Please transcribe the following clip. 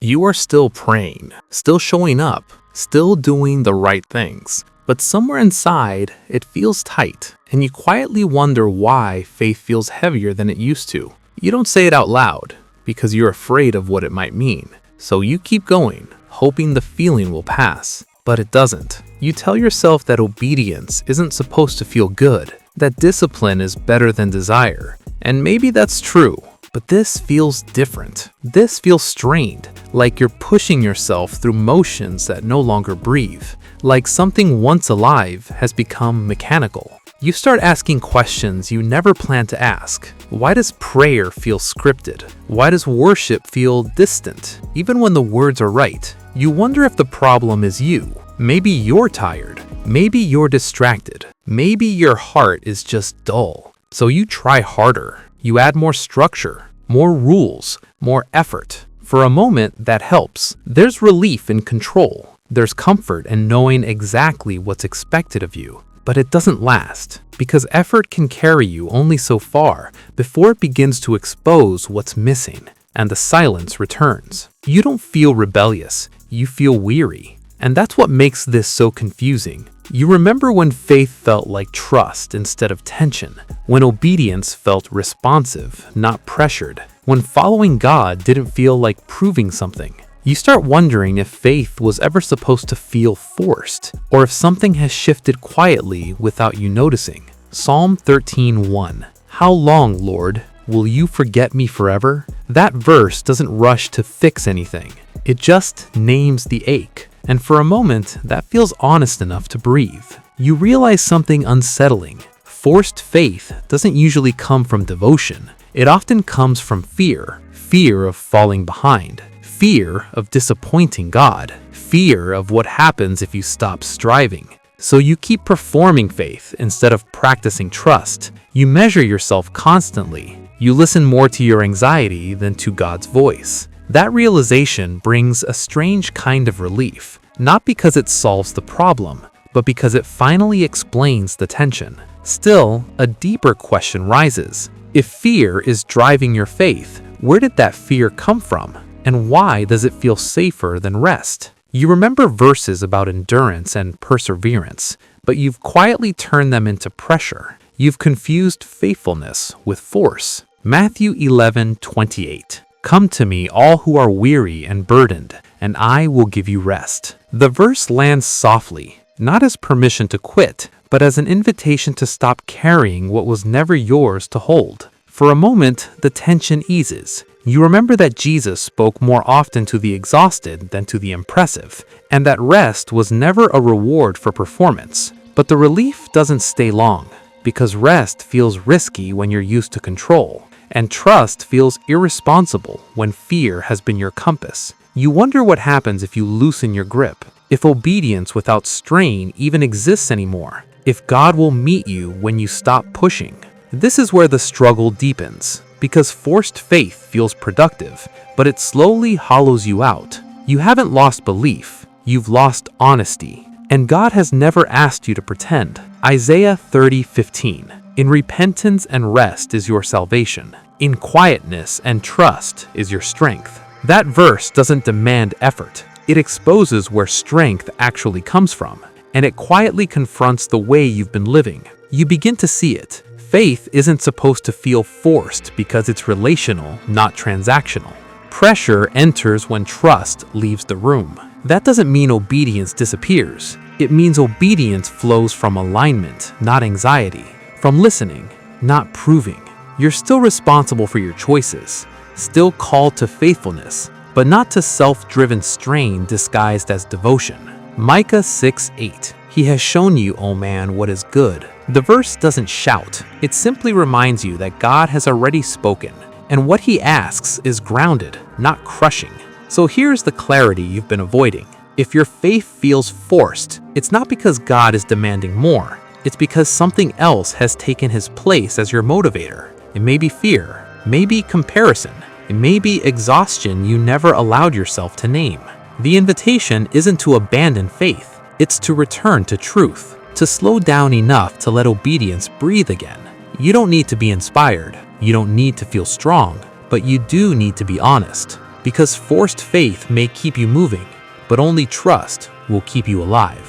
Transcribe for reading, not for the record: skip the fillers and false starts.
You are still praying, still showing up, still doing the right things. But somewhere inside, it feels tight, and you quietly wonder why faith feels heavier than it used to. You don't say it out loud, because you're afraid of what it might mean. So you keep going, hoping the feeling will pass. But it doesn't. You tell yourself that obedience isn't supposed to feel good, that discipline is better than desire. And maybe that's true. But this feels different. This feels strained, like you're pushing yourself through motions that no longer breathe, like something once alive has become mechanical. You start asking questions you never planned to ask. Why does prayer feel scripted? Why does worship feel distant, even when the words are right? You wonder if the problem is you. Maybe you're tired. Maybe you're distracted. Maybe your heart is just dull. So you try harder. You add more structure, more rules, more effort. For a moment, that helps. There's relief in control. There's comfort in knowing exactly what's expected of you. But it doesn't last, because effort can carry you only so far before it begins to expose what's missing, and the silence returns. You don't feel rebellious, you feel weary. And that's what makes this so confusing. You remember when faith felt like trust instead of tension, when obedience felt responsive, not pressured, when following God didn't feel like proving something. You start wondering if faith was ever supposed to feel forced, or if something has shifted quietly without you noticing. Psalm 13:1. How long, Lord, will you forget me forever? That verse doesn't rush to fix anything. It just names the ache. And for a moment, that feels honest enough to breathe. You realize something unsettling. Forced faith doesn't usually come from devotion. It often comes from fear. Fear of falling behind. Fear of disappointing God. Fear of what happens if you stop striving. So you keep performing faith instead of practicing trust. You measure yourself constantly. You listen more to your anxiety than to God's voice. That realization brings a strange kind of relief, not because it solves the problem, but because it finally explains the tension. Still, a deeper question rises. If fear is driving your faith, where did that fear come from? And why does it feel safer than rest? You remember verses about endurance and perseverance, but you've quietly turned them into pressure. You've confused faithfulness with force. Matthew 11:28. Come to me, all who are weary and burdened, and I will give you rest. The verse lands softly, not as permission to quit, but as an invitation to stop carrying what was never yours to hold. For a moment, the tension eases. You remember that Jesus spoke more often to the exhausted than to the impressive, and that rest was never a reward for performance. But the relief doesn't stay long, because rest feels risky when you're used to control. And trust feels irresponsible when fear has been your compass. You wonder what happens if you loosen your grip, if obedience without strain even exists anymore, if God will meet you when you stop pushing. This is where the struggle deepens, because forced faith feels productive, but it slowly hollows you out. You haven't lost belief, you've lost honesty. And God has never asked you to pretend. Isaiah 30:15. In repentance and rest is your salvation. In quietness and trust is your strength. That verse doesn't demand effort. It exposes where strength actually comes from, and it quietly confronts the way you've been living. You begin to see it. Faith isn't supposed to feel forced because it's relational, not transactional. Pressure enters when trust leaves the room. That doesn't mean obedience disappears. It means obedience flows from alignment, not anxiety. From listening, not proving. You're still responsible for your choices, still called to faithfulness, but not to self-driven strain disguised as devotion. Micah 6:8. He has shown you, O man, what is good. The verse doesn't shout. It simply reminds you that God has already spoken, and what he asks is grounded, not crushing. So here's the clarity you've been avoiding. If your faith feels forced, it's not because God is demanding more. It's because something else has taken his place as your motivator. It may be fear, maybe comparison, it may be exhaustion you never allowed yourself to name. The invitation isn't to abandon faith, it's to return to truth, to slow down enough to let obedience breathe again. You don't need to be inspired, you don't need to feel strong, but you do need to be honest. Because forced faith may keep you moving, but only trust will keep you alive.